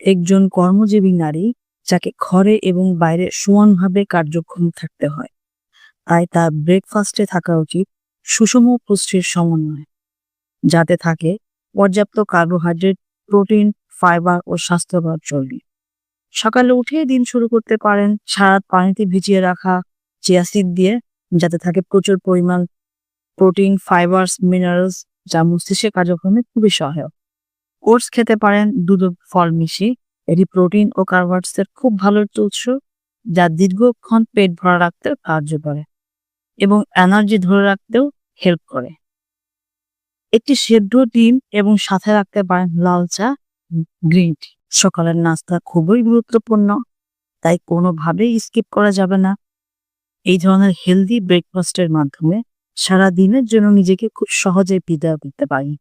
একজন কর্মজীবী নারী যাকে ঘরে এবং বাইরে সমানভাবে কার্যক্ষম থাকতে হয়, তাই তার ব্রেকফাস্টে থাকা উচিত সুষম পুষ্টির সমন্বয়, যাতে থাকে পর্যাপ্ত কার্বোহাইড্রেট, প্রোটিন, ফাইবার ও স্বাস্থ্যকর চর্বি। সকালে উঠে দিন শুরু করতে পারেন সারা রাত পানিতে ভিজিয়ে রাখা চিয়া সিড দিয়ে, যাতে থাকে প্রচুর পরিমাণ প্রোটিন, ফাইবারস, মিনারেলস, যা মস্তিষ্কের কার্যক্রমে খুবই সহায়ক। ওটস খেতে পারেন দুধ ও ফল মিশিয়ে। এটি প্রোটিন ও কার্বোহাইড্রেটসের খুব ভালো একটা উৎস, যা দীর্ঘক্ষণ পেট ভরা রাখতে সাহায্য করে এবং এনার্জি ধরে রাখতেও হেল্প করে। একটি সেদ্ধ ডিম এবং সাথে রাখতে পারেন লাল চা, গ্রিন টি। সকালের নাস্তা খুবই গুরুত্বপূর্ণ, তাই কোনোভাবেই স্কিপ করা যাবে না। এই ধরনের হেলদি ব্রেকফাস্টের মাধ্যমে সারা দিনের জন্য নিজেকে খুব সহজে বিদায় করতে পারি।